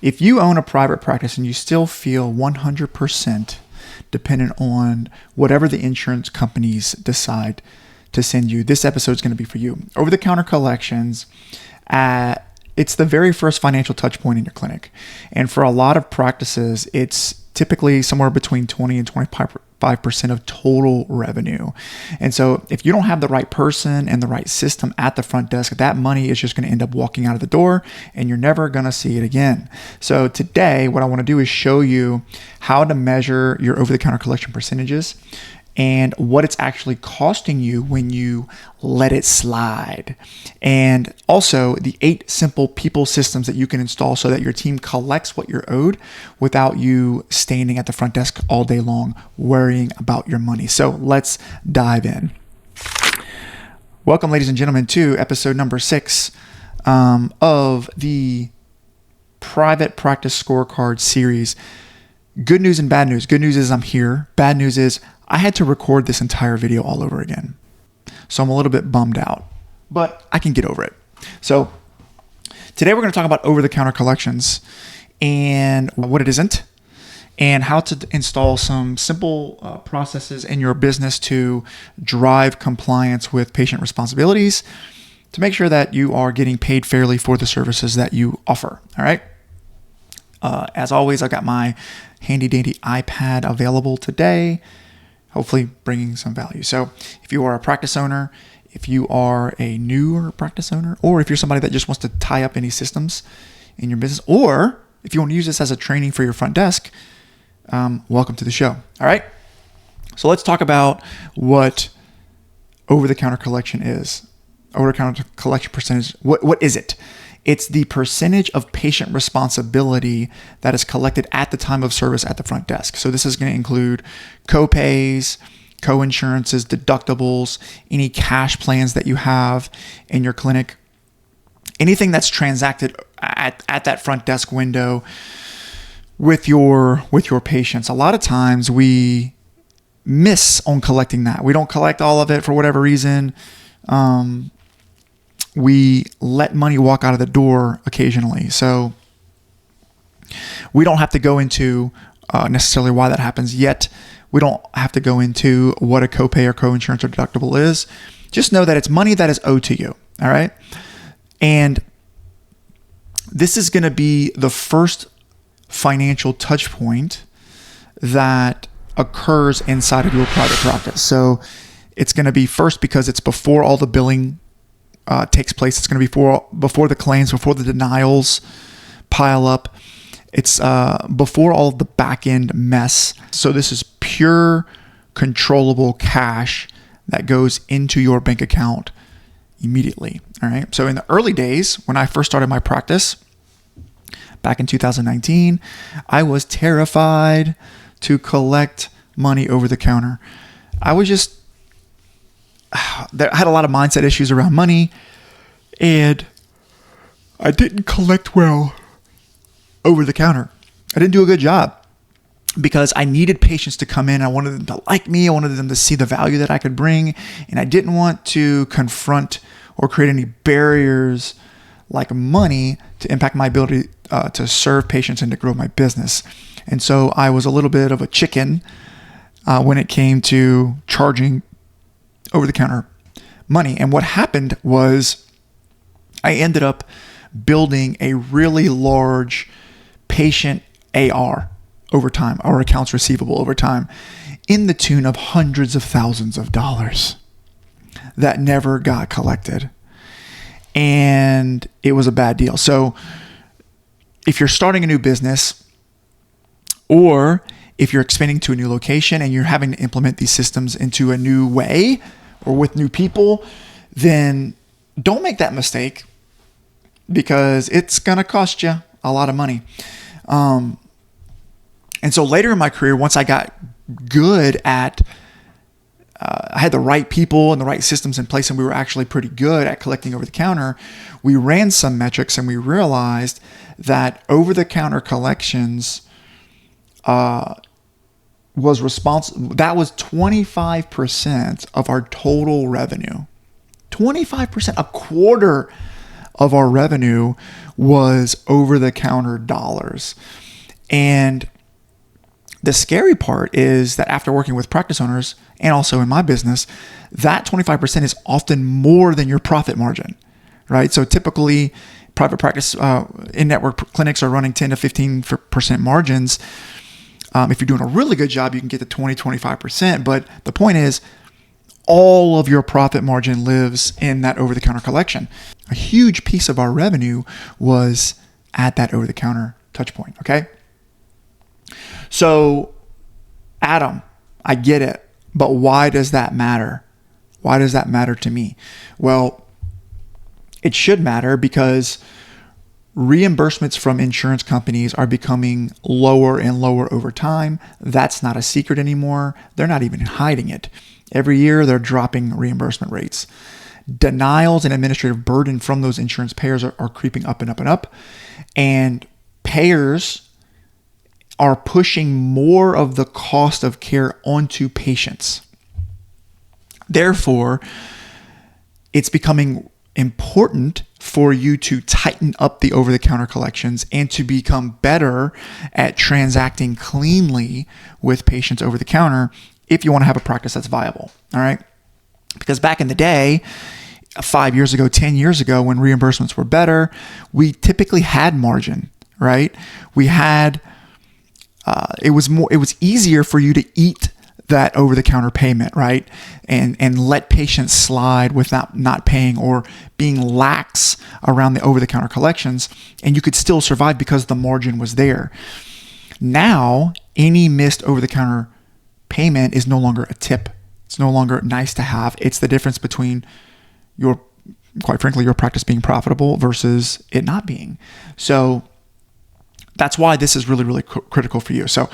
if you own a private practice and you still feel 100% dependent on whatever the insurance companies decide to send you, this episode is going to be for you. Over-the-counter collections, it's the very first financial touch point in your clinic. And for a lot of practices, it's typically somewhere between 20 and 25% of total revenue. And so if you don't have the right person and the right system at the front desk, that money is just going to end up walking out of the door and you're never going to see it again. So today, what I want to do is show you how to measure your over-the-counter collection percentages and what it's actually costing you when you let it slide. And also the 8 simple people systems that you can install so that your team collects what you're owed without you standing at the front desk all day long worrying about your money. So let's dive in. Welcome, ladies and gentlemen, to episode number 6 of the Private Practice Scorecard series. Good news and bad news. Good news is I'm here. Bad news is I had to record this entire video all over again. So I'm a little bit bummed out, but I can get over it. So today we're going to talk about over-the-counter collections and what it isn't, and how to install some simple processes in your business to drive compliance with patient responsibilities to make sure that you are getting paid fairly for the services that you offer. All right. As always, I've got my handy dandy iPad available today, hopefully bringing some value. So if you are a practice owner, if you are a newer practice owner, or if you're somebody that just wants to tie up any systems in your business, or if you want to use this as a training for your front desk, welcome to the show. All right. So let's talk about what over-the-counter collection is. Over-the-counter collection percentage. What is it? It's the percentage of patient responsibility that is collected at the time of service at the front desk. So this is going to include co-pays, co-insurances, deductibles, any cash plans that you have in your clinic, anything that's transacted at that front desk window with your patients. A lot of times we miss on collecting that. We don't collect all of it for whatever reason. We let money walk out of the door occasionally. So we don't have to go into necessarily why that happens yet. We don't have to go into what a copay or co-insurance or deductible is. Just know that it's money that is owed to you. All right. And this is going to be the first financial touch point that occurs inside of your private practice. So it's going to be first because it's before all the billing takes place. It's going to be before the claims, before the denials pile up. It's before all of the back end mess. So this is pure controllable cash that goes into your bank account immediately. All right. So in the early days, when I first started my practice back in 2019, I was terrified to collect money over the counter. I had a lot of mindset issues around money, and I didn't collect well over the counter. I didn't do a good job because I needed patients to come in. I wanted them to like me. I wanted them to see the value that I could bring, and I didn't want to confront or create any barriers like money to impact my ability to serve patients and to grow my business. And so I was a little bit of a chicken when it came to charging over-the-counter money. And what happened was I ended up building a really large patient AR over time, or accounts receivable over time, in the tune of hundreds of thousands of dollars that never got collected. And it was a bad deal. So if you're starting a new business, or if you're expanding to a new location and you're having to implement these systems into a new way or with new people, then don't make that mistake because it's going to cost you a lot of money. And so later in my career, once I got good at, I had the right people and the right systems in place, and we were actually pretty good at collecting over the counter, we ran some metrics and we realized that over the counter collections was responsible. That was 25% of our total revenue. 25%, a quarter of our revenue was over-the-counter dollars. And the scary part is that after working with practice owners and also in my business, that 25% is often more than your profit margin, right? So typically, private practice in-network clinics are running 10 to 15% margins. If you're doing a really good job, you can get to 20, 25%. But the point is, all of your profit margin lives in that over-the-counter collection. A huge piece of our revenue was at that over-the-counter touch point, okay? So, Adam, I get it, but why does that matter? Why does that matter to me? Well, it should matter because reimbursements from insurance companies are becoming lower and lower over time. That's not a secret anymore. They're not even hiding it. Every year, they're dropping reimbursement rates. Denials and administrative burden from those insurance payers are creeping up and up and up. And payers are pushing more of the cost of care onto patients. Therefore, it's becoming important for you to tighten up the over-the-counter collections and to become better at transacting cleanly with patients over the counter if you want to have a practice that's viable, all right? Because back in the day, 5 years ago, 10 years ago, when reimbursements were better, we typically had margin, right? We had, it was easier for you to eat that over-the-counter payment, right? And let patients slide without not paying or being lax around the over-the-counter collections, and you could still survive because the margin was there. Now, any missed over-the-counter payment is no longer a tip. It's no longer nice to have. It's the difference between quite frankly, your practice being profitable versus it not being. So that's why this is really, really critical for you. So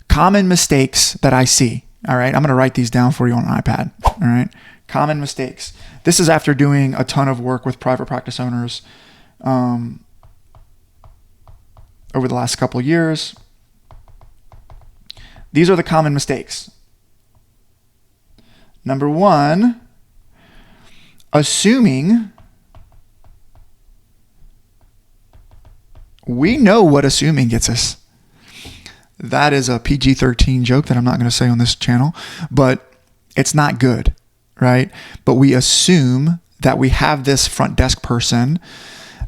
common mistakes that I see. All right. I'm going to write these down for you on an iPad. All right. Common mistakes. This is after doing a ton of work with private practice owners over the last couple of years. These are the common mistakes. Number one, assuming. We know what assuming gets us. That is a PG-13 joke that I'm not going to say on this channel, but it's not good, right? But we assume that we have this front desk person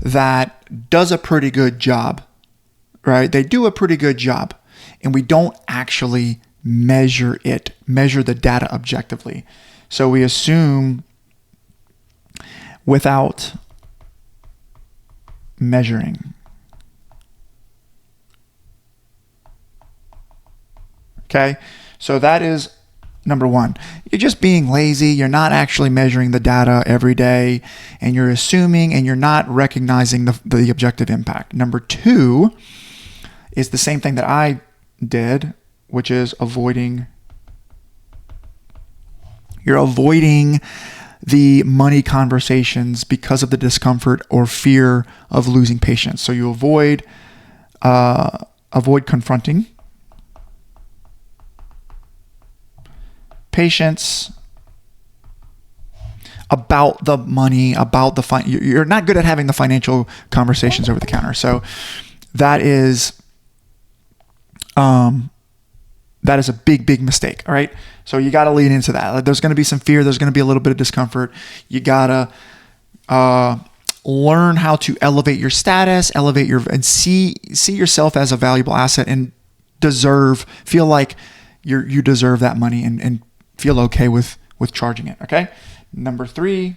that does a pretty good job, right? They do a pretty good job, and we don't actually measure the data objectively. So we assume without measuring. Okay, so that is number one. You're just being lazy. You're not actually measuring the data every day, and you're assuming and you're not recognizing the objective impact. Number two is the same thing that I did, which is avoiding. You're avoiding the money conversations because of the discomfort or fear of losing patients. So you avoid confronting patients about the money, about the you're not good at having the financial conversations over the counter. So that is a big mistake. All right. So you got to lean into that. There's going to be some fear. There's going to be a little bit of discomfort. You got to learn how to elevate your status, and see yourself as a valuable asset and feel like you deserve that money and feel okay with charging it. Okay. Number three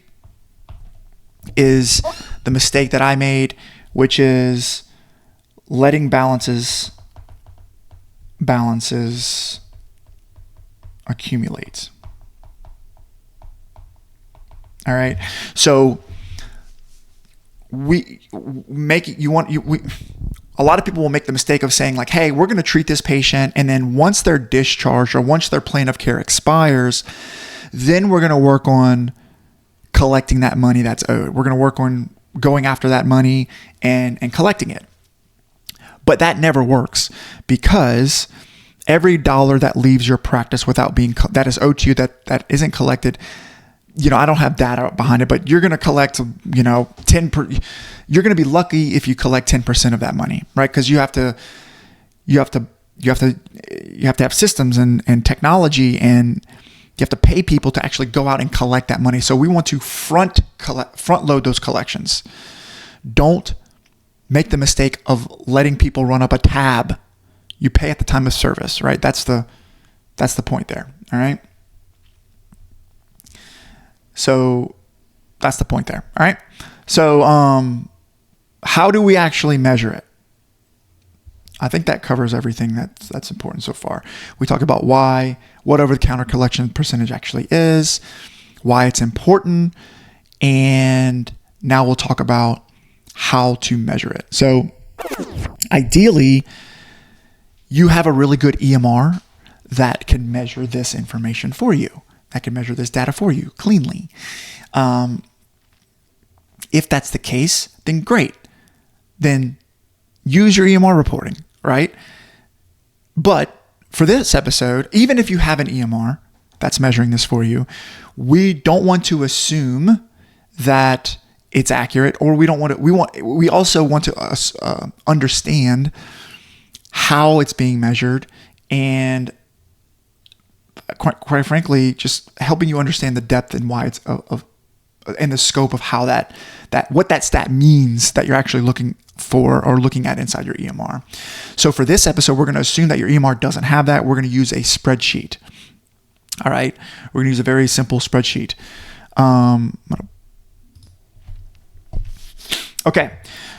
is the mistake that I made, which is letting balances accumulate. All right. So a lot of people will make the mistake of saying like, hey, we're going to treat this patient, and then once they're discharged or once their plan of care expires, then we're going to work on collecting that money that's owed. We're going to work on going after that money and collecting it. But that never works, because every dollar that leaves your practice that is owed to you, that isn't collected, I don't have data behind it, but you're going to collect, 10%. You're going to be lucky if you collect 10% of that money, right? Because you have to have systems and technology, and you have to pay people to actually go out and collect that money. So we want to front load those collections. Don't make the mistake of letting people run up a tab. You pay at the time of service, right? That's the point there. All right. So that's the point there. All right. So how do we actually measure it? I think that covers everything that's important so far. We talk about what over-the-counter collection percentage actually is, why it's important, and now we'll talk about how to measure it. So ideally, you have a really good EMR that can measure this information for you, that can measure this data for you cleanly. If that's the case, then great. Then use your EMR reporting, right? But for this episode, even if you have an EMR that's measuring this for you, we don't want to assume that it's accurate, or we also want to understand how it's being measured, and quite frankly, just helping you understand the depth and why it's and the scope of how what that stat means that you're actually looking for or looking at inside your EMR. So for this episode, we're going to assume that your EMR doesn't have that. We're going to use a spreadsheet. All right. We're going to use a very simple spreadsheet. Okay.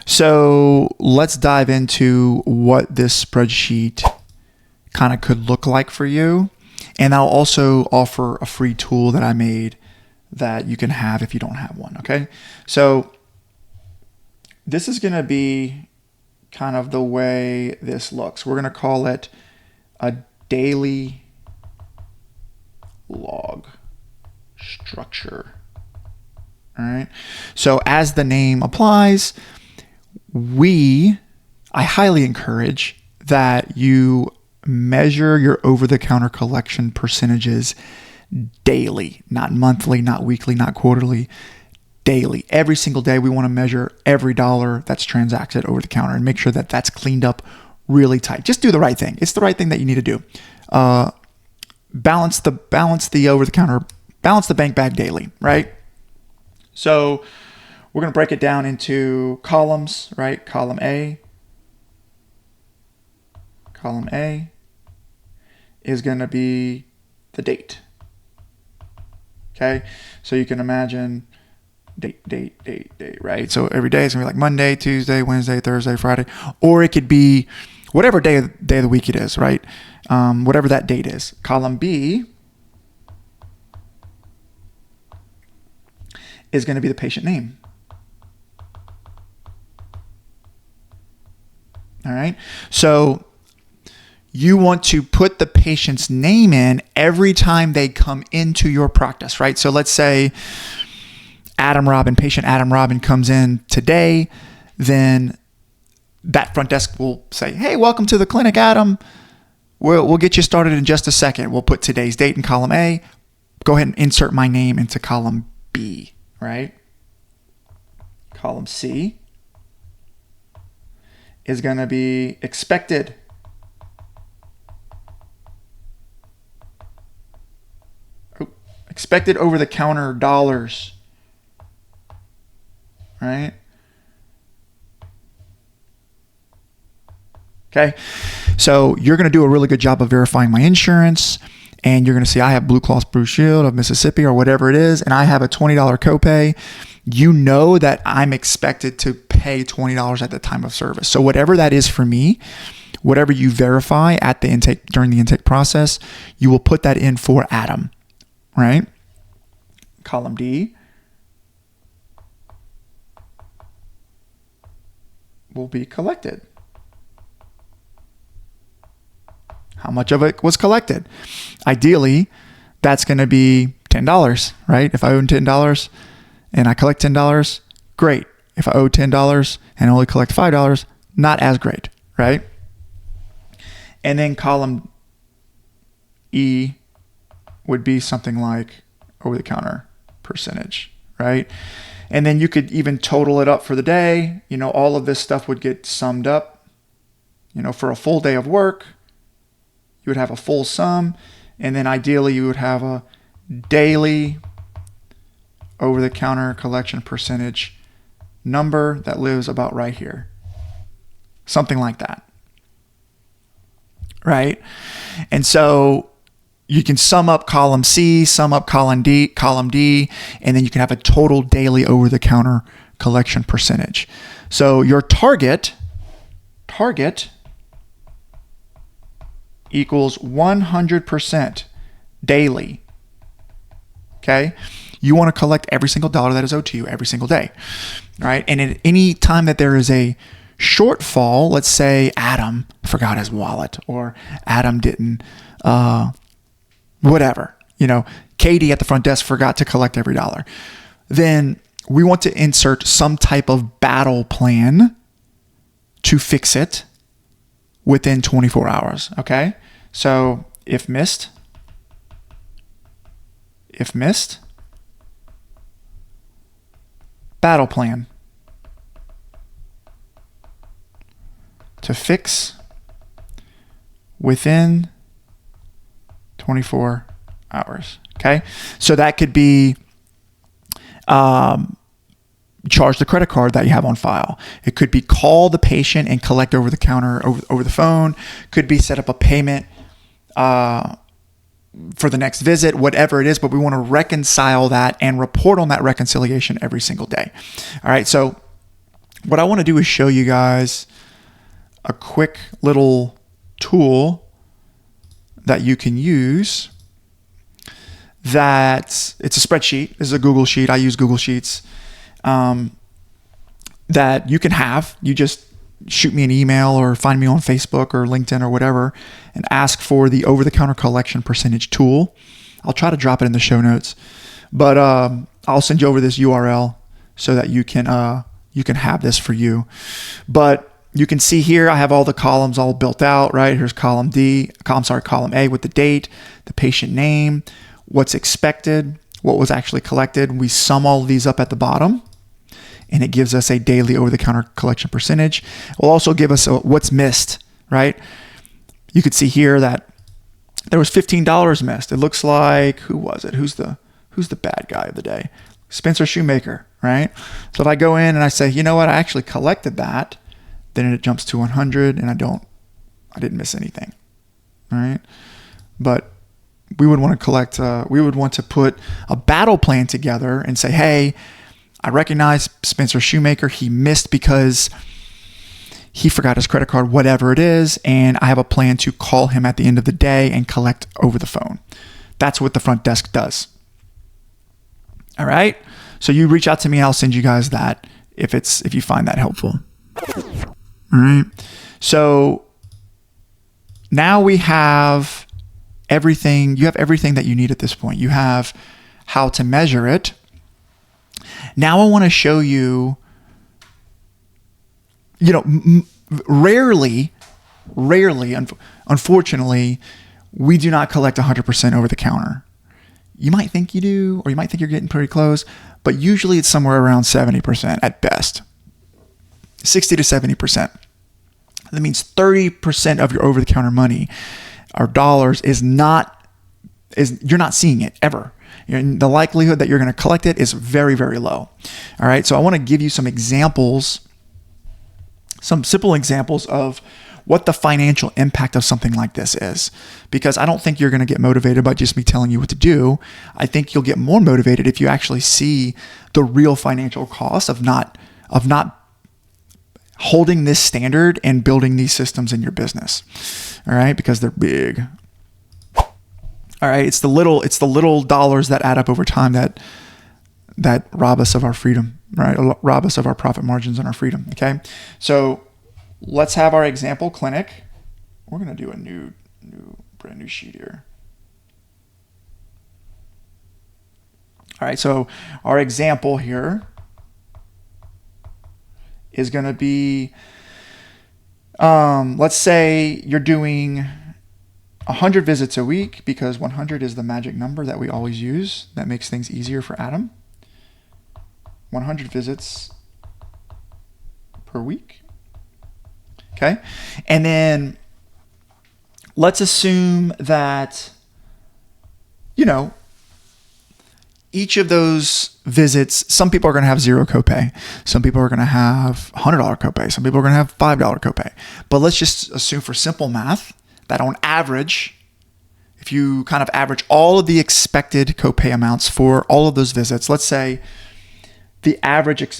So let's dive into what this spreadsheet kind of could look like for you. And I'll also offer a free tool that I made that you can have if you don't have one. Okay. So this is going to be kind of the way this looks. We're going to call it a daily log structure. All right. So as the name applies, I highly encourage that you measure your over-the-counter collection percentages daily, not monthly, not weekly, not quarterly, daily. Every single day, we want to measure every dollar that's transacted over the counter and make sure that that's cleaned up really tight. Just do the right thing. It's the right thing that you need to do. Balance the over-the-counter, balance the bank bag daily, right? So we're going to break it down into columns, right? Column A is going to be the date. Okay, so you can imagine date, right? So every day is going to be like Monday, Tuesday, Wednesday, Thursday, Friday, or it could be whatever day of the week it is, right? Whatever that date is. Column B is going to be the patient name. All right, so you want to put the patient's name in every time they come into your practice, right? So let's say patient Adam Robin comes in today, then that front desk will say, "Hey, welcome to the clinic, Adam. We'll get you started in just a second." We'll put today's date in column A. Go ahead and insert my name into column B, right? Column C is going to be expected. Expected over-the-counter dollars, right? Okay, so you're going to do a really good job of verifying my insurance, and you're going to see I have Blue Cross Blue Shield of Mississippi or whatever it is, and I have a $20 copay. You know that I'm expected to pay $20 at the time of service. So whatever that is for me, whatever you verify at the intake during the intake process, you will put that in for Adam. Right? Column D will be collected. How much of it was collected? Ideally, that's going to be $10, right? If I owe $10 and I collect $10, great. If I owe $10 and only collect $5, not as great, right? And then column E would be something like over-the-counter percentage, right? And then you could even total it up for the day. All of this stuff would get summed up. For a full day of work, you would have a full sum. And then ideally you would have a daily over-the-counter collection percentage number that lives about right here. Something like that. Right? And so you can sum up column C, sum up column D, and then you can have a total daily over-the-counter collection percentage. So your target equals 100% daily. Okay? You want to collect every single dollar that is owed to you every single day. All right? And at any time that there is a shortfall, let's say Adam forgot his wallet, or Adam didn't, whatever, Katie at the front desk forgot to collect every dollar, then we want to insert some type of battle plan to fix it within 24 hours. Okay. So if missed, battle plan to fix within 24 hours. Okay. So that could be charge the credit card that you have on file. It could be call the patient and collect over the counter, over the phone. Could be set up a payment for the next visit, whatever it is, but we want to reconcile that and report on that reconciliation every single day. All right. So what I want to do is show you guys a quick little tool that you can use. It's a spreadsheet. This is a Google Sheet. I use Google Sheets. That you can have. You just shoot me an email or find me on Facebook or LinkedIn or whatever and ask for the over-the-counter collection percentage tool. I'll try to drop it in the show notes, but I'll send you over this URL so that you can have this for you. But you can see here I have all the columns all built out, right? Here's column A with the date, the patient name, what's expected, what was actually collected. We sum all of these up at the bottom, and it gives us a daily over-the-counter collection percentage. It will also give us what's missed, right? You could see here that there was $15 missed. It looks like, who was it? Who's the bad guy of the day? Spencer Shoemaker, right? So if I go in and I say, you know what, I actually collected that, then it jumps to 100, and I didn't miss anything, right? But we would want to put a battle plan together and say, hey, I recognize Spencer Shoemaker. He missed because he forgot his credit card, whatever it is. And I have a plan to call him at the end of the day and collect over the phone. That's what the front desk does. All right. So you reach out to me and I'll send you guys that if you find that helpful. All right. So now we have everything. You have everything that you need at this point. You have how to measure it. Now I want to show you, rarely, unfortunately, we do not collect 100% over the counter. You might think you do, or you might think you're getting pretty close, but usually it's somewhere around 70% at best, 60 to 70%. That means 30% of your over-the-counter money or dollars you're not seeing it ever. The likelihood that you're going to collect it is very, very low. All right. So I want to give you some simple examples of what the financial impact of something like this is, because I don't think you're going to get motivated by just me telling you what to do. I think you'll get more motivated if you actually see the real financial cost of not holding this standard and building these systems in your business. All right. Because they're big. All right, it's the little dollars that add up over time that rob us of our freedom, right? Rob us of our profit margins and our freedom. Okay, so let's have our example clinic. We're gonna do a brand new sheet here. All right, so our example here is gonna be, let's say you're doing 100 visits a week, because 100 is the magic number that we always use. That makes things easier for Adam. 100 visits per week. Okay. And then let's assume that, each of those visits, some people are going to have zero copay. Some people are going to have $100 copay. Some people are going to have $5 copay. But let's just assume for simple math that on average, if you kind of average all of the expected copay amounts for all of those visits, let's say the average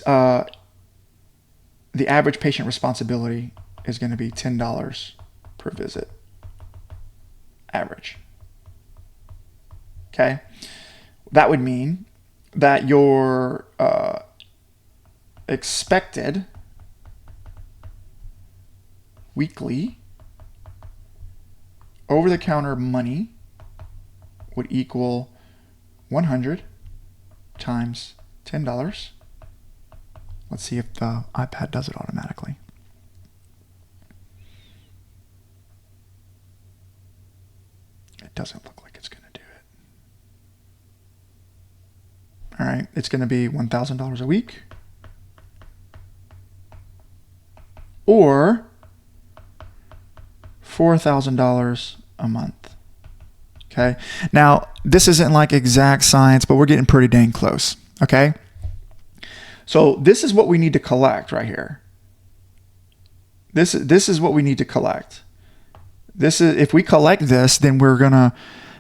patient responsibility is going to be $10 per visit, average. Okay, that would mean that your expected weekly over-the-counter money would equal 100 times $10. Let's see if the iPad does it automatically. It doesn't look like it's going to do it. All right, it's going to be $1,000 a week or $4,000 a month. Okay. Now, this isn't like exact science, but we're getting pretty dang close. Okay. So this is what we need to collect right here. This is what we need to collect. If we collect this, then we're going to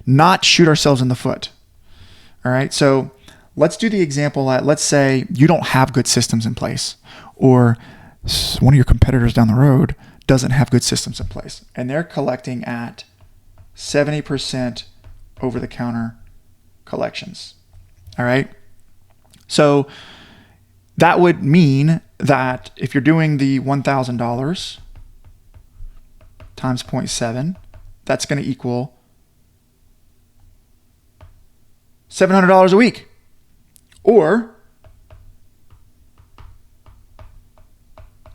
not shoot ourselves in the foot. All right. So let's do the example that, let's say you don't have good systems in place, or one of your competitors down the road doesn't have good systems in place, and they're collecting at 70% over-the-counter collections. All right. So that would mean that if you're doing the $1,000 times 0.7, that's going to equal $700 a week, or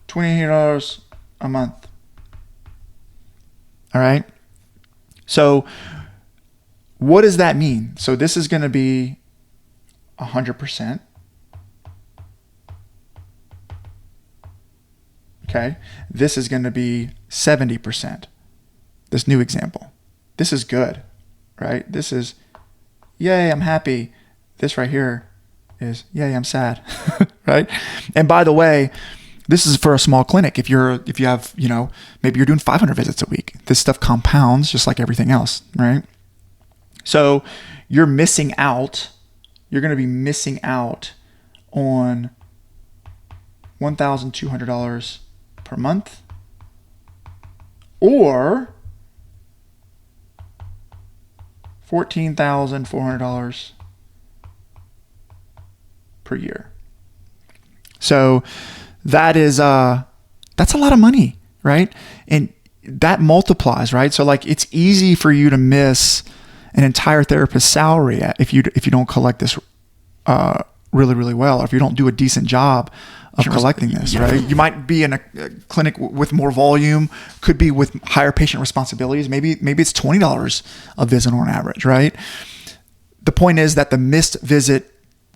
$28 a month. All right. So what does that mean? So this is going to be 100%. Okay. This is going to be 70%. This new example. This is good, right? This is, yay, I'm happy. This right here is, yay, I'm sad, right? And by the way, this is for a small clinic. If you have, maybe you're doing 500 visits a week, this stuff compounds just like everything else, right? So you're missing out. You're going to be missing out on $1,200 per month, or $14,400 per year. So that's a lot of money, right? And that multiplies, right? So like it's easy for you to miss an entire therapist's salary if you don't collect this really, really well, or if you don't do a decent job of collecting this, right? You might be in a clinic with more volume, could be with higher patient responsibilities. Maybe it's $20 a visit on average, right? The point is that the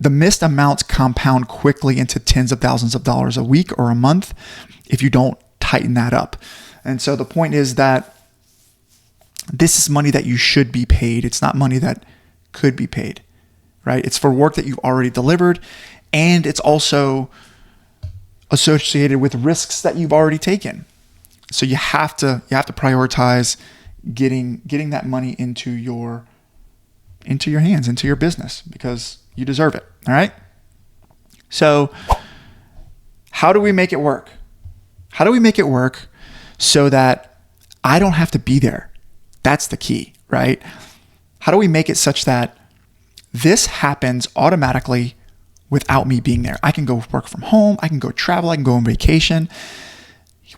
missed amounts compound quickly into tens of thousands of dollars a week or a month if you don't tighten that up. And so the point is that this is money that you should be paid. It's not money that could be paid, right? It's for work that you've already delivered, and it's also associated with risks that you've already taken. So you have to prioritize getting that money into your hands, into your business, because you deserve it. All right. So how do we make it work? How do we make it work so that I don't have to be there? That's the key, right? How do we make it such that this happens automatically without me being there? I can go work from home. I can go travel. I can go on vacation.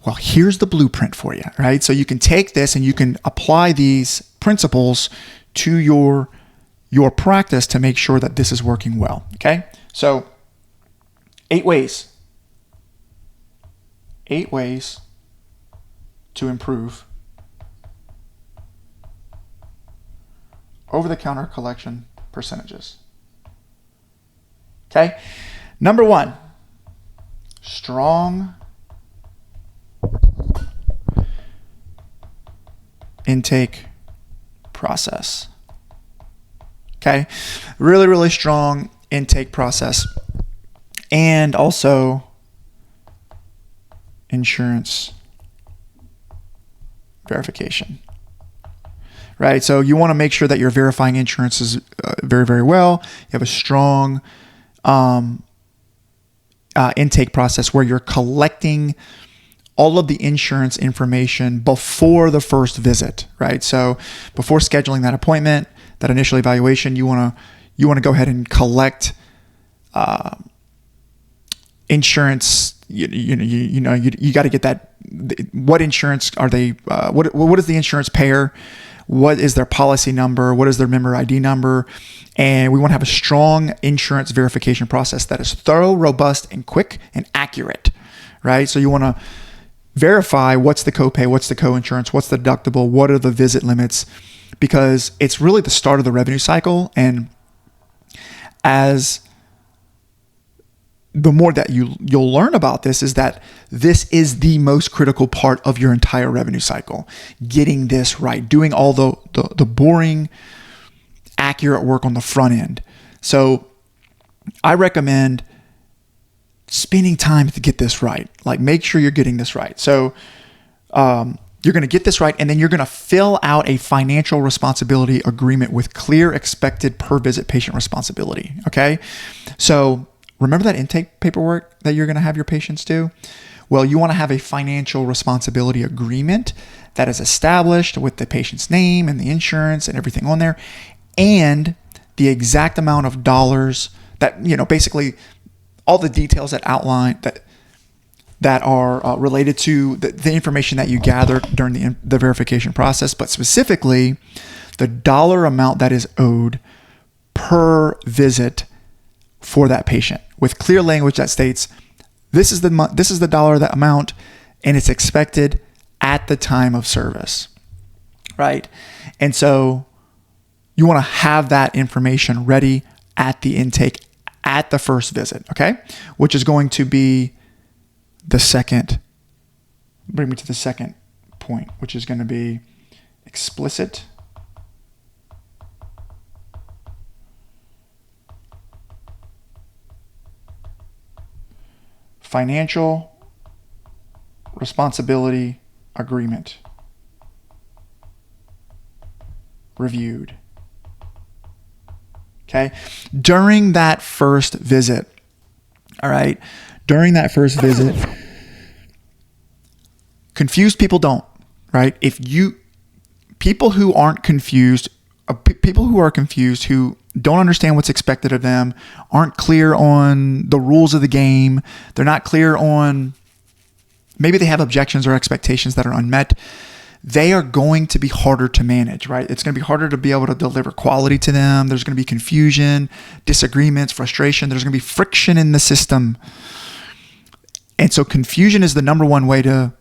Well, here's the blueprint for you, right? So you can take this and you can apply these principles to your practice to make sure that this is working well. Okay. So 8 ways to improve over-the-counter collection percentages. Okay. Number one, strong intake process. Okay. Really, really strong intake process. And also insurance verification. Right. So you want to make sure that you're verifying insurances very, very well. You have a strong intake process where you're collecting all of the insurance information before the first visit, right? So before scheduling that appointment, that initial evaluation, you want to go ahead and collect insurance. You got to get that. What insurance are they? What is the insurance payer? What is their policy number? What is their member ID number? And we want to have a strong insurance verification process that is thorough, robust, and quick and accurate, right? So you want to verify what's the copay, what's the co-insurance, what's the deductible, what are the visit limits, because it's really the start of the revenue cycle. And as the more that you'll learn about this is that this is the most critical part of your entire revenue cycle. Getting this right, doing all the boring, accurate work on the front end. So I recommend spending time to get this right. Like, make sure you're getting this right. So you're going to get this right, and then you're going to fill out a financial responsibility agreement with clear expected per visit patient responsibility. Okay. So remember that intake paperwork that you're going to have your patients do? Well, you want to have a financial responsibility agreement that is established with the patient's name and the insurance and everything on there, and the exact amount of dollars that, basically all the details that outline that are related to the information that you gathered during the verification process, but specifically the dollar amount that is owed per visit for that patient, with clear language that states this is the dollar that amount, and it's expected at the time of service, right? And so you want to have that information ready at the intake, at the first visit, okay? Which is going to be bring me to the second point, which is going to be explicit financial responsibility agreement reviewed. Okay. During that first visit, all right, confused people don't, right? People who are confused, who don't understand what's expected of them, aren't clear on the rules of the game, they're not clear on, maybe they have objections or expectations that are unmet, they are going to be harder to manage, right? It's going to be harder to be able to deliver quality to them. There's going to be confusion, disagreements, frustration. There's going to be friction in the system. And so confusion is the number one way to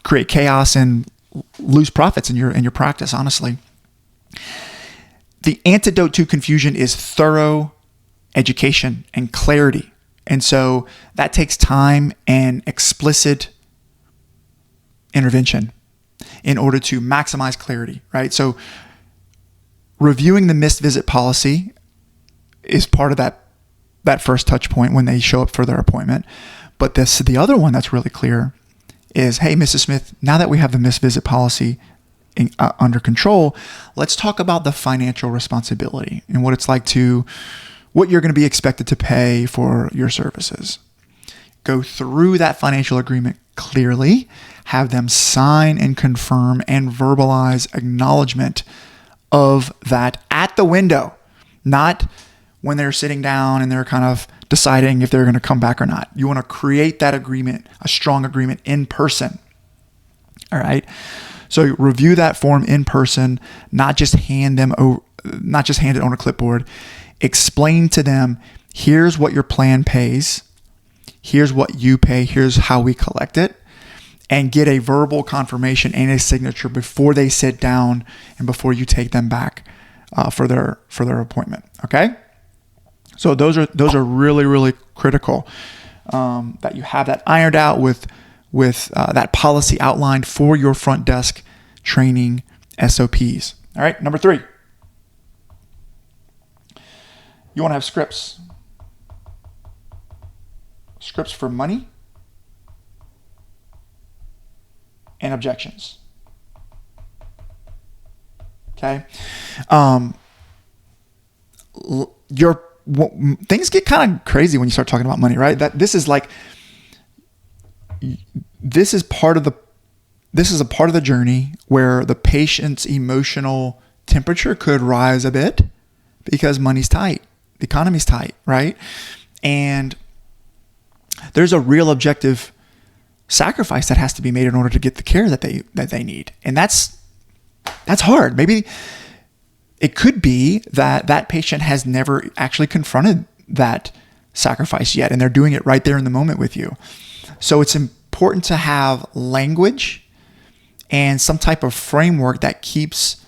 create chaos and lose profits in your practice, honestly. The antidote to confusion is thorough education and clarity. And so that takes time and explicit intervention in order to maximize clarity, right? So reviewing the missed visit policy is part of that first touch point when they show up for their appointment. But the other one that's really clear is, hey, Mrs. Smith, now that we have the missed visit policy under control, let's talk about the financial responsibility and what you're going to be expected to pay for your services. Go through that financial agreement clearly, have them sign and confirm and verbalize acknowledgement of that at the window, not when they're sitting down and they're kind of deciding if they're going to come back or not. You want to create that agreement, a strong agreement, in person. All right. So review that form in person, not just hand it on a clipboard. Explain to them, here's what your plan pays, here's what you pay, here's how we collect it, and get a verbal confirmation and a signature before they sit down and before you take them back for their appointment. Okay. So those are really, really critical, that you have that ironed out with that policy outlined for your front desk training SOPs. All right, number 3, you want to have scripts. Scripts for money and objections. Okay. Things get kind of crazy when you start talking about money, right? This is a part of the journey where the patient's emotional temperature could rise a bit because money's tight, the economy's tight, right? And there's a real objective sacrifice that has to be made in order to get the care that they need, and that's hard. Maybe it could be that patient has never actually confronted that sacrifice yet, and they're doing it right there in the moment with you. So it's important to have language and some type of framework that keeps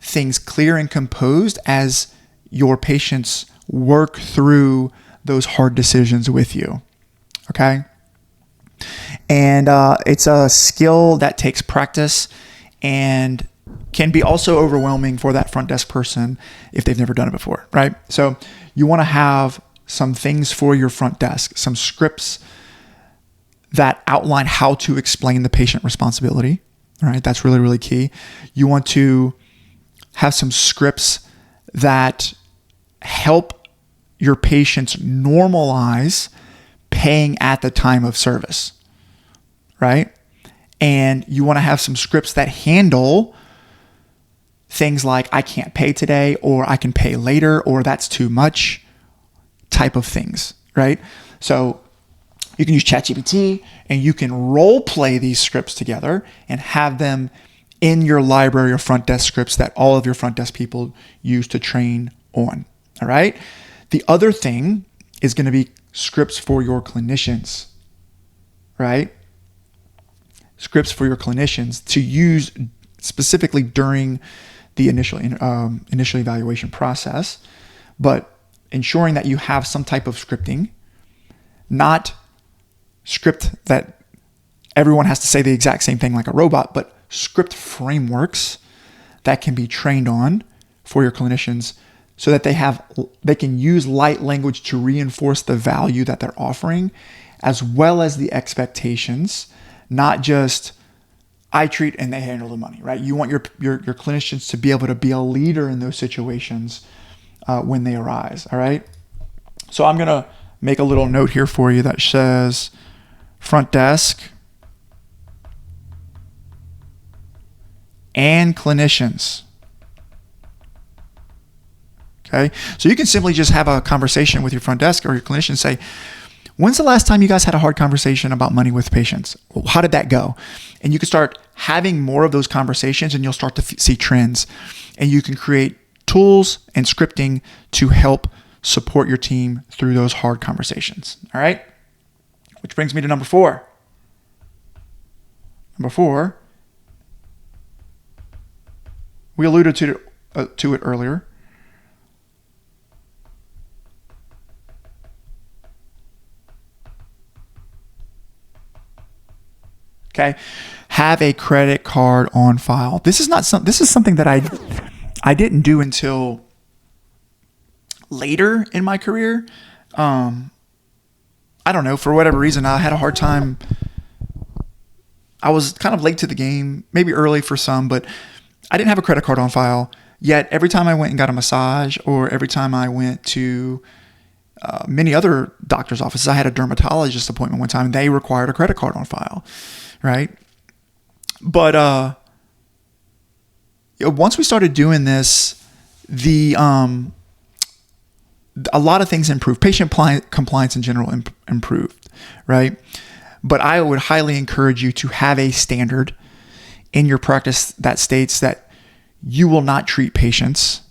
things clear and composed as your patients work through those hard decisions with you. Okay? And it's a skill that takes practice and can be also overwhelming for that front desk person if they've never done it before, right? So you want to have some things for your front desk, some scripts that outline how to explain the patient responsibility, right? That's really, really key. You want to have some scripts that help your patients normalize paying at the time of service, right? And you want to have some scripts that handle things like I can't pay today, or I can pay later, or that's too much type of things, right? So you can use ChatGPT and you can role play these scripts together and have them in your library of front desk scripts that all of your front desk people use to train on. All right. The other thing is going to be scripts for your clinicians, right? Scripts for your clinicians to use specifically during the initial evaluation process, but ensuring that you have some type of scripting, not script that everyone has to say the exact same thing like a robot, but script frameworks that can be trained on for your clinicians so that they can use light language to reinforce the value that they're offering, as well as the expectations, not just I treat and they handle the money, right? You want your clinicians to be able to be a leader in those situations when they arise, all right? So I'm going to make a little note here for you that says front desk and clinicians. Okay, so you can simply just have a conversation with your front desk or your clinician. Say, when's the last time you guys had a hard conversation about money with patients? How did that go? And you can start having more of those conversations, and you'll start to see trends. And you can create tools and scripting to help support your team through those hard conversations. All right, which brings me to number 4. Number 4, we alluded to it earlier. Okay, have a credit card on file. This is something that I didn't do until later in my career. I don't know, for whatever reason, I had a hard time. I was kind of late to the game, maybe early for some, but I didn't have a credit card on file. Yet every time I went and got a massage, or every time I went to many other doctor's offices, I had a dermatologist appointment one time, and they required a credit card on file. Right. But once we started doing this, a lot of things improved. Patient compliance in general improved. Right. But I would highly encourage you to have a standard in your practice that states that you will not treat patients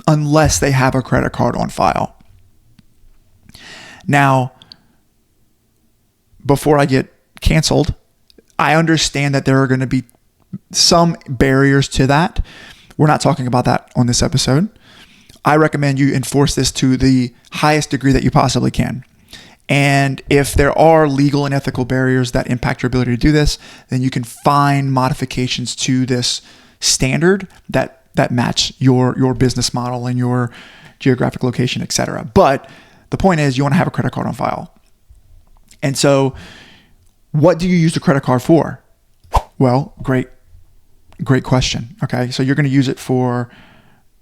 unless they have a credit card on file. Now, before I get canceled, I understand that there are going to be some barriers to that. We're not talking about that on this episode. I recommend you enforce this to the highest degree that you possibly can. And if there are legal and ethical barriers that impact your ability to do this, then you can find modifications to this standard that match your business model and your geographic location, etc. But the point is, you want to have a credit card on file. And so what do you use the credit card for? Well, great question. Okay. So you're going to use it for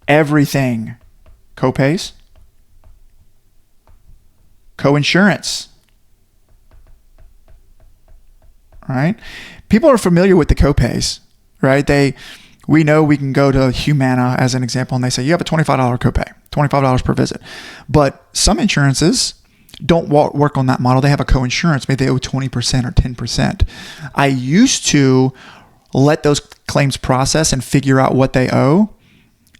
everything: copays, coinsurance. All right. People are familiar with the copays, right? We know we can go to Humana as an example, and they say you have a $25 copay, $25 per visit. But some insurances don't work on that model. They have a coinsurance. Maybe they owe 20% or 10%. I used to let those claims process and figure out what they owe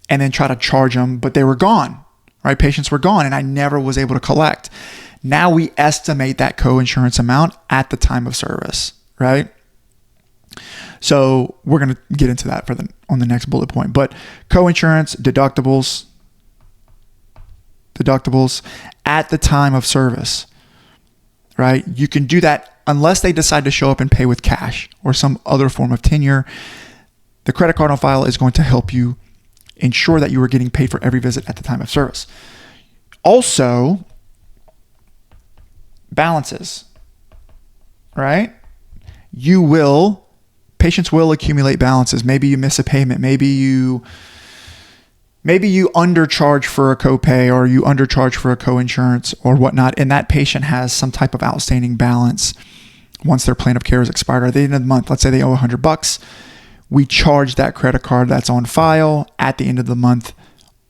and then try to charge them, but they were gone, right? Patients were gone and I never was able to collect. Now we estimate that coinsurance amount at the time of service, right? So we're going to get into that on the next bullet point. But coinsurance, deductibles at the time of service, right? You can do that unless they decide to show up and pay with cash or some other form of tenure. The credit card on file is going to help you ensure that you are getting paid for every visit at the time of service. Also, balances, right? Patients will accumulate balances. Maybe you miss a payment. Maybe you undercharge for a copay, or you undercharge for a coinsurance or whatnot, and that patient has some type of outstanding balance once their plan of care is expired. Or at the end of the month, let's say they owe $100. We charge that credit card that's on file at the end of the month,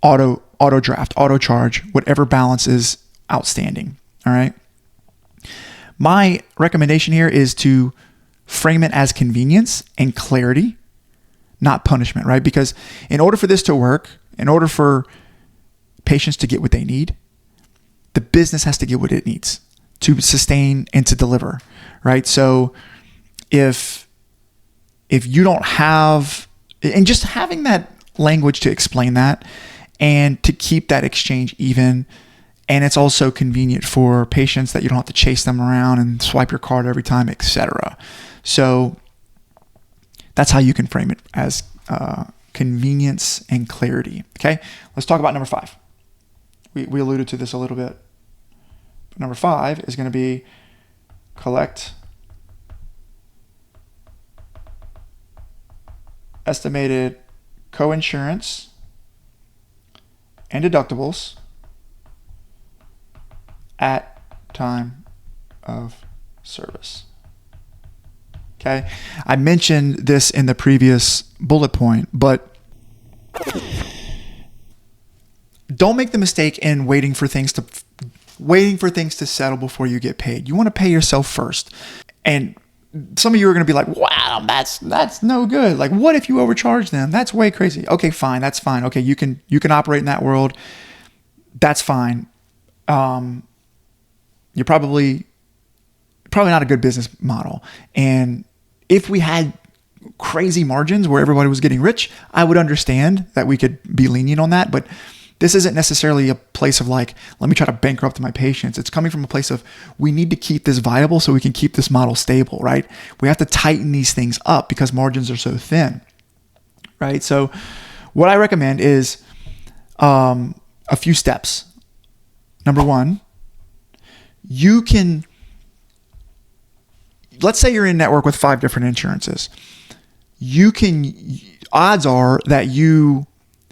auto draft, auto charge, whatever balance is outstanding. All right. My recommendation here is to frame it as convenience and clarity, not punishment, right? Because in order for this to work, in order for patients to get what they need, the business has to get what it needs to sustain and to deliver, right? So if you don't have, and just having that language to explain that and to keep that exchange even, and it's also convenient for patients that you don't have to chase them around and swipe your card every time, etc. So that's how you can frame it, as convenience and clarity. Okay, let's talk about number 5. We alluded to this a little bit. But number 5 is going to be collect estimated coinsurance and deductibles at time of service. Okay, I mentioned this in the previous bullet point, but don't make the mistake in waiting for things to settle before you get paid. You want to pay yourself first. And some of you are going to be like, wow, that's no good. Like, what if you overcharge them? That's way crazy. Okay, fine. That's fine. Okay, you can operate in that world. That's fine. You're probably not a good business model. And if we had crazy margins where everybody was getting rich, I would understand that we could be lenient on that. But this isn't necessarily a place of like, let me try to bankrupt my patients. It's coming from a place of, we need to keep this viable so we can keep this model stable, right? We have to tighten these things up because margins are so thin, right? So what I recommend is a few steps. Number 1, let's say you're in network with 5 different insurances. Odds are that you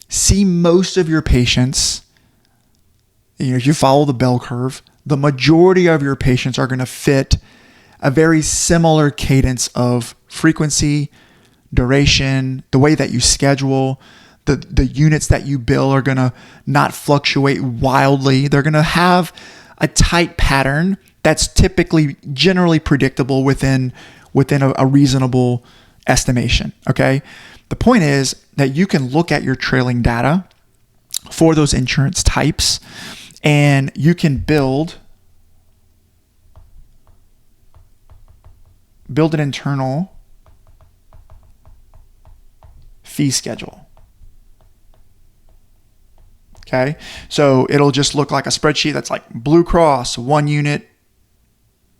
see most of your patients, if you follow the bell curve, the majority of your patients are going to fit a very similar cadence of frequency, duration, the way that you schedule, the units that you bill are going to not fluctuate wildly. They're going to have a tight pattern that's typically generally predictable within a reasonable estimation. Okay. The point is that you can look at your trailing data for those insurance types, and you can build an internal fee schedule. Okay. So it'll just look like a spreadsheet that's like Blue Cross, 1 unit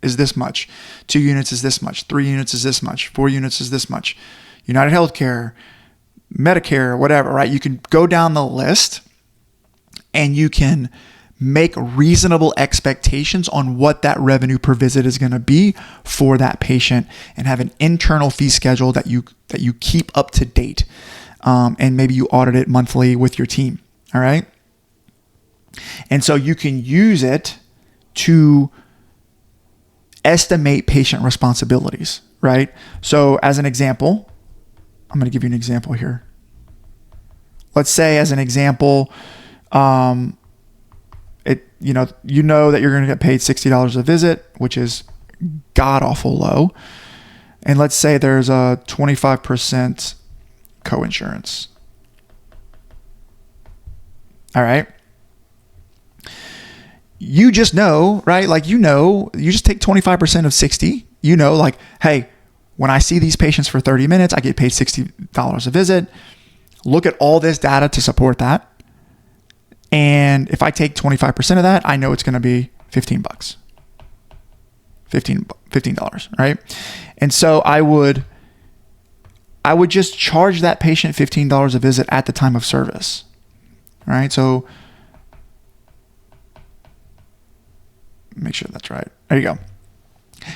is this much, 2 units is this much, 3 units is this much, 4 units is this much, United Healthcare, Medicare, whatever, right? You can go down the list and you can make reasonable expectations on what that revenue per visit is going to be for that patient, and have an internal fee schedule that you keep up to date. And maybe you audit it monthly with your team. All right. And so you can use it to estimate patient responsibilities, right? So as an example, I'm going to give you an example here. Let's say as an example, you know that you're going to get paid $60 a visit, which is god awful low. And let's say there's a 25% coinsurance. All right. You just know, right? Like, you just take 25% of 60, like, hey, when I see these patients for 30 minutes, I get paid $60 a visit. Look at all this data to support that. And if I take 25% of that, I know it's going to be $15, right? And so I would just charge that patient $15 a visit at the time of service, right? So make sure that's right. There you go.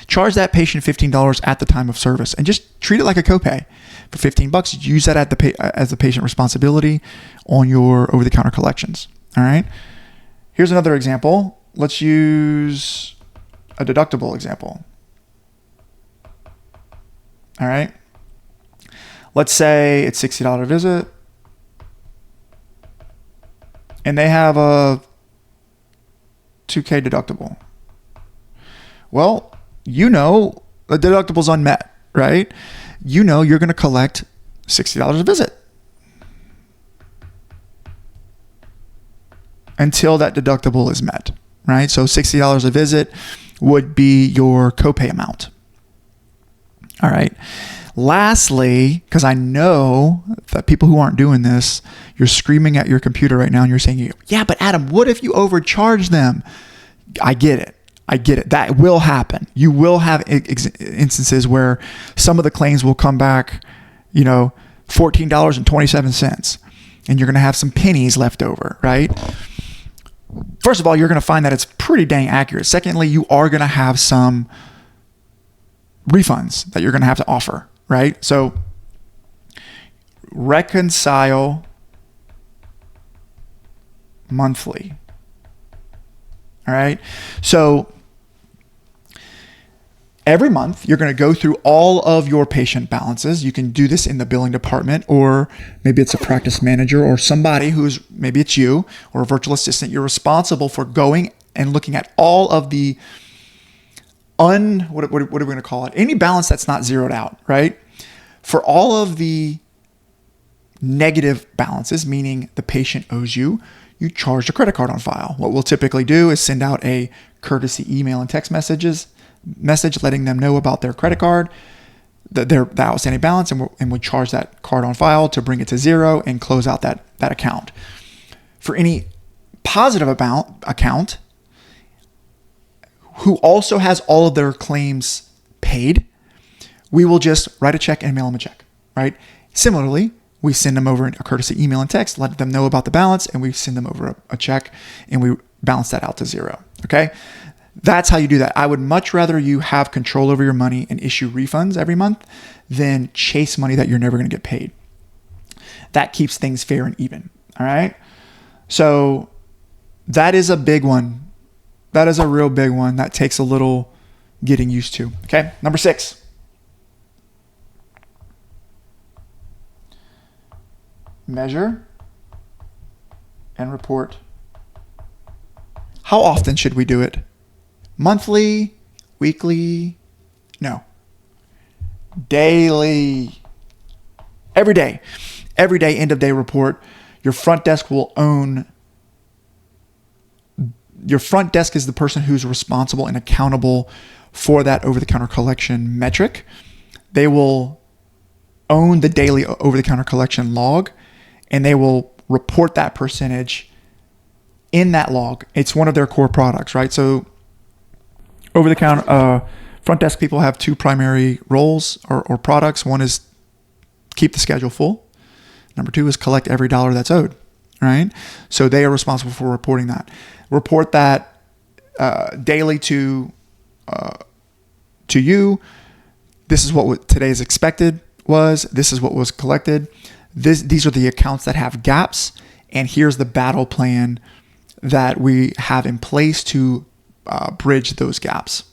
Charge that patient $15 at the time of service and just treat it like a copay. For $15, use that as the patient responsibility on your over-the-counter collections. All right. Here's another example. Let's use a deductible example. All right. Let's say it's $60 a visit and they have a $2,000 deductible. Well, the deductible's unmet, right? You're going to collect $60 a visit until that deductible is met, right? So $60 a visit would be your copay amount. All right. Lastly, because I know that people who aren't doing this, you're screaming at your computer right now and you're saying, yeah, but Adam, what if you overcharge them? I get it. That will happen. You will have instances where some of the claims will come back, $14.27, and you're going to have some pennies left over, right? First of all, you're going to find that it's pretty dang accurate. Secondly, you are going to have some refunds that you're going to have to offer, right? So reconcile monthly. All right. So every month, you're going to go through all of your patient balances. You can do this in the billing department, or maybe it's a practice manager or somebody maybe it's you or a virtual assistant. You're responsible for going and looking at all of the what are we going to call it? Any balance that's not zeroed out, right? For all of the negative balances, meaning the patient owes you, you charge a credit card on file. What we'll typically do is send out a courtesy email and text message letting them know about their credit card, the outstanding balance, and we charge that card on file to bring it to zero and close out that account. For any positive account who also has all of their claims paid, we will just write a check and mail them a check, right? Similarly, we send them over a courtesy email and text, let them know about the balance, and we send them over a check and we balance that out to zero, okay? That's how you do that. I would much rather you have control over your money and issue refunds every month than chase money that you're never going to get paid. That keeps things fair and even, all right? So that is a big one. That is a real big one that takes a little getting used to, okay? Number 6. Measure and report. How often should we do it? Monthly, weekly? No. Daily. Every day, end of day report. Your front desk is the person who's responsible and accountable for that over-the-counter collection metric. They will own the daily over-the-counter collection log, and they will report that percentage in that log. It's one of their core products, right? So over the counter, front desk people have two primary roles or products. One is keep the schedule full. Number two is collect every dollar that's owed, right? So they are responsible for reporting that. Report that daily to you. This is what today's expected was. This is what was collected. These are the accounts that have gaps. And here's the battle plan that we have in place to bridge those gaps.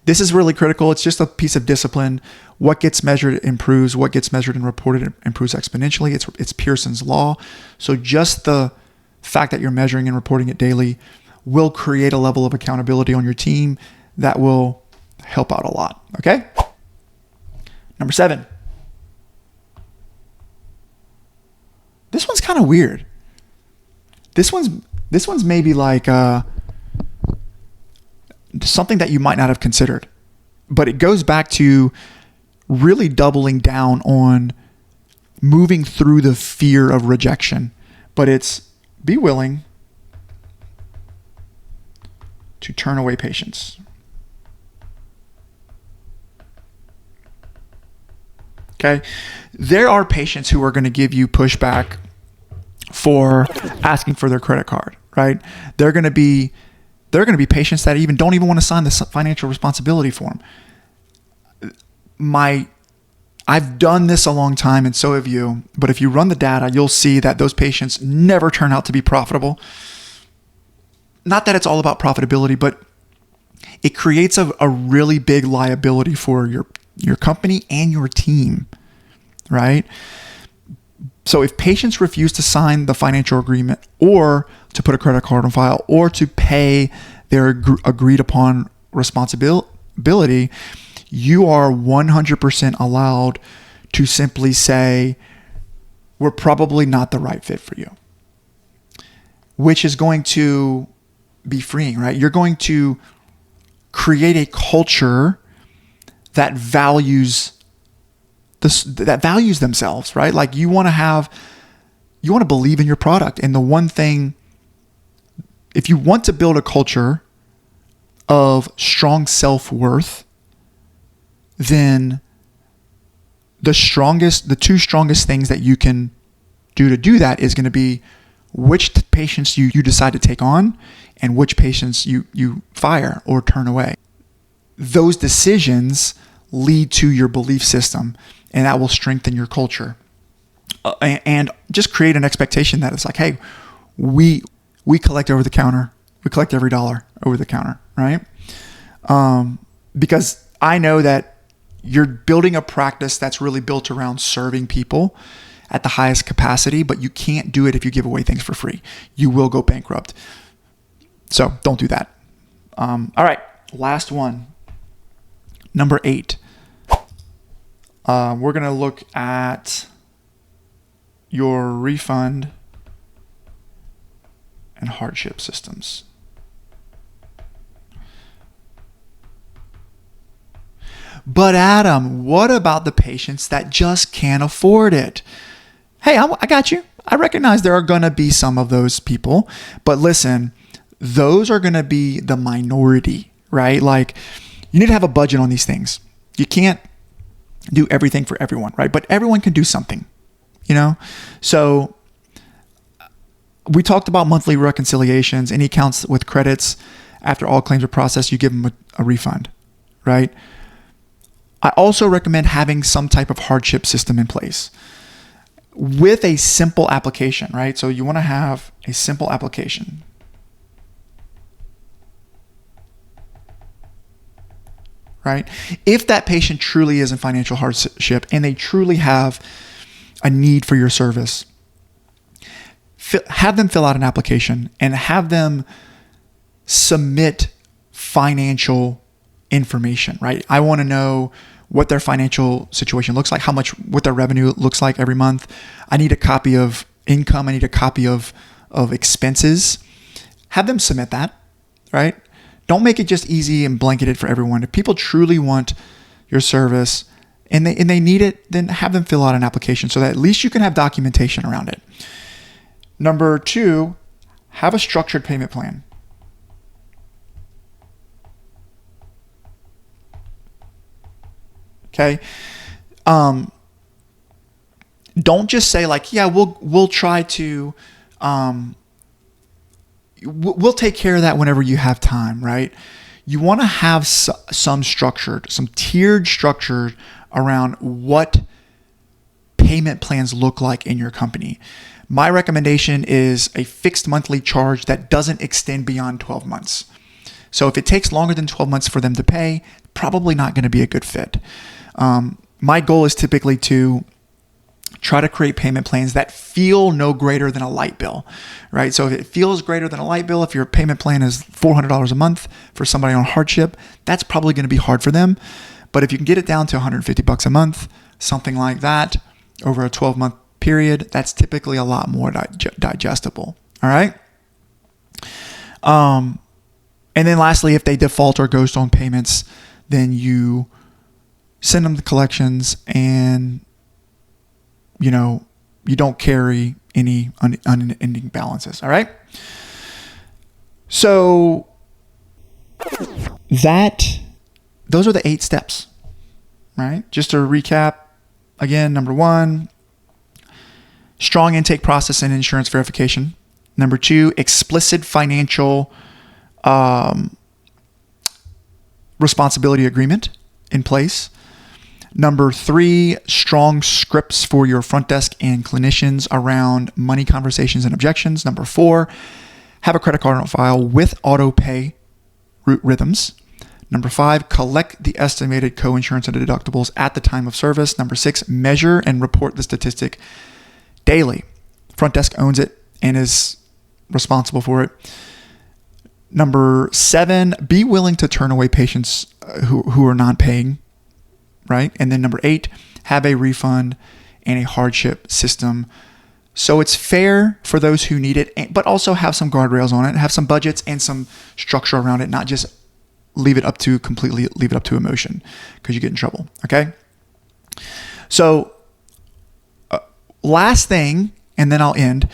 This is really critical. It's just a piece of discipline. What gets measured improves. What gets measured and reported improves exponentially. It's Pearson's law. So just the fact that you're measuring and reporting it daily will create a level of accountability on your team that will help out a lot. Okay? Number 7. This one's kind of weird. This one's maybe like something that you might not have considered, but it goes back to really doubling down on moving through the fear of rejection. But it's be willing to turn away patients. Okay. There are patients who are going to give you pushback for asking for their credit card, right? They're going to be patients that don't even want to sign the financial responsibility form. I've done this a long time, and so have you, but if you run the data, you'll see that those patients never turn out to be profitable. Not that it's all about profitability, but it creates a really big liability for your company and your team, right? So if patients refuse to sign the financial agreement or to put a credit card on file or to pay their agreed upon responsibility, you are 100% allowed to simply say, we're probably not the right fit for you, which is going to be freeing, right? You're going to create a culture that values themselves, right? Like you want to believe in your product. And the one thing, if you want to build a culture of strong self-worth, then the two strongest things that you can do to do that is going to be which patients you decide to take on and which patients you fire or turn away. Those decisions lead to your belief system, and that will strengthen your culture. And just create an expectation that it's like, hey, we collect over the counter. We collect every dollar over the counter, right? Because I know that you're building a practice that's really built around serving people at the highest capacity, but you can't do it if you give away things for free. You will go bankrupt. So don't do that. All right, last one. Number 8. We're going to look at your refund and hardship systems. But Adam, what about the patients that just can't afford it? Hey, I got you. I recognize there are going to be some of those people, but listen, those are going to be the minority, right? Like you need to have a budget on these things. You can't do everything for everyone, right? But everyone can do something, So we talked about monthly reconciliations. Any accounts with credits after all claims are processed, you give them a refund, right? I also recommend having some type of hardship system in place with a simple application, right? So you want to have a simple application. Right? If that patient truly is in financial hardship and they truly have a need for your service, have them fill out an application and have them submit financial information, right? I want to know what their financial situation looks like, what their revenue looks like every month. I need a copy of income. I need a copy of expenses. Have them submit that, right? Don't make it just easy and blanketed for everyone. If people truly want your service and they need it, then have them fill out an application so that at least you can have documentation around it. Number 2, have a structured payment plan. Okay. Don't just say like, yeah, we'll try to, we'll take care of that whenever you have time, right? You want to have some tiered structure around what payment plans look like in your company. My recommendation is a fixed monthly charge that doesn't extend beyond 12 months. So if it takes longer than 12 months for them to pay, probably not going to be a good fit. My goal is typically to try to create payment plans that feel no greater than a light bill, right? So if it feels greater than a light bill, if your payment plan is $400 a month for somebody on hardship, that's probably going to be hard for them. But if you can get it down to $150 a month, something like that, over a 12-month period, that's typically a lot more digestible. All right. And then lastly, if they default or ghost on payments, then you send them the collections, and you don't carry any unending balances. All right. So those are the 8 steps, right? Just to recap again, number 1, strong intake process and insurance verification. Number 2, explicit financial responsibility agreement in place. Number 3, strong scripts for your front desk and clinicians around money conversations and objections. Number 4, have a credit card on file with auto pay rhythms. Number 5, collect the estimated co-insurance and deductibles at the time of service. Number 6, measure and report the statistic daily. Front desk owns it and is responsible for it. Number 7, be willing to turn away patients who are not paying. Right? And then number 8, have a refund and a hardship system. So it's fair for those who need it, but also have some guardrails on it, have some budgets and some structure around it, not just leave it up to emotion, because you get in trouble. Okay. So last thing, and then I'll end.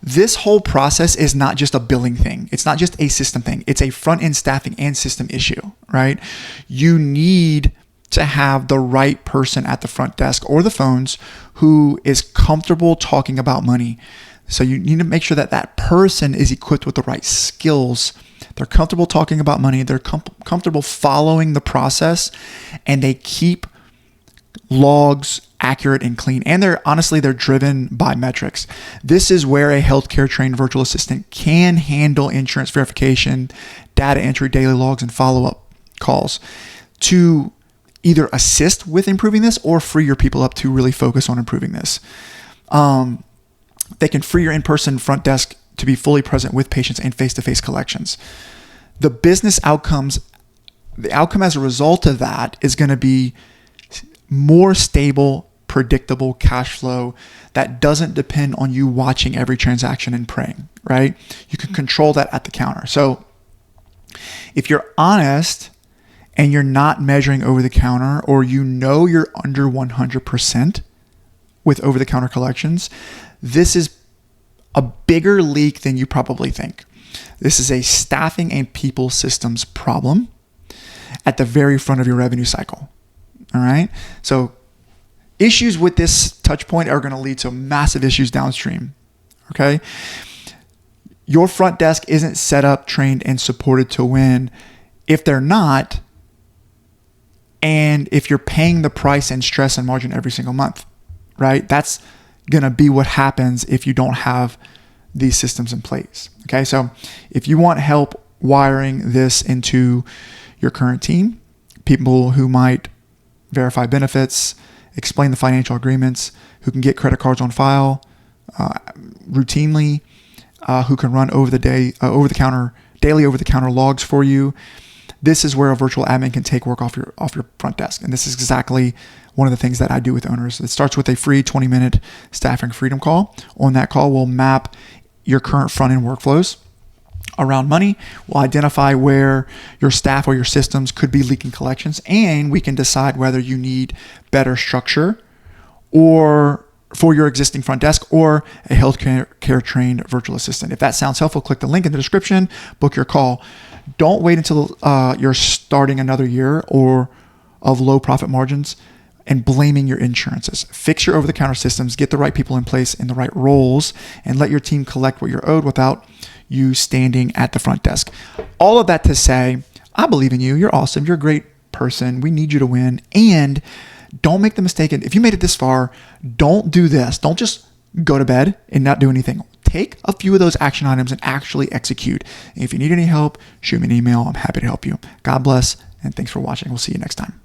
This whole process is not just a billing thing. It's not just a system thing. It's a front end staffing and system issue, right? You need to have the right person at the front desk or the phones who is comfortable talking about money. So you need to make sure that that person is equipped with the right skills. They're comfortable talking about money. They're comfortable following the process, and they keep logs accurate and clean. And they're driven by metrics. This is where a healthcare trained virtual assistant can handle insurance verification, data entry, daily logs, and follow-up calls to either assist with improving this or free your people up to really focus on improving this. They can free your in-person front desk to be fully present with patients and face-to-face collections. The business outcomes, the outcome as a result of that is going to be more stable, predictable cash flow that doesn't depend on you watching every transaction and praying, right? You can control that at the counter. So if you're honest and you're not measuring over the counter, or you're under 100% with over the counter collections, this is a bigger leak than you probably think. This is a staffing and people systems problem at the very front of your revenue cycle. All right. So issues with this touch point are going to lead to massive issues downstream. Okay. Your front desk isn't set up, trained, and supported to win if they're not, and if you're paying the price and stress and margin every single month, right? That's going to be what happens if you don't have these systems in place. Okay. So if you want help wiring this into your current team, people who might verify benefits, explain the financial agreements, who can get credit cards on file routinely, who can run daily over the counter logs for you. This is where a virtual admin can take work off your front desk. And this is exactly one of the things that I do with owners. It starts with a free 20-minute staffing freedom call. On that call, we'll map your current front-end workflows around money. We'll identify where your staff or your systems could be leaking collections, and we can decide whether you need better structure or for your existing front desk or a healthcare trained virtual assistant. If that sounds helpful, click the link in the description, book your call. Don't wait until you're starting another year or of low profit margins and blaming your insurances. Fix your over-the-counter systems, get the right people in place in the right roles, and let your team collect what you're owed without you standing at the front desk. All of that to say, I believe in you. You're awesome. You're a great person. We need you to win. And don't make the mistake. If you made it this far, don't do this. Don't just go to bed and not do anything. Take a few of those action items and actually execute. If you need any help, shoot me an email. I'm happy to help you. God bless, and thanks for watching. We'll see you next time.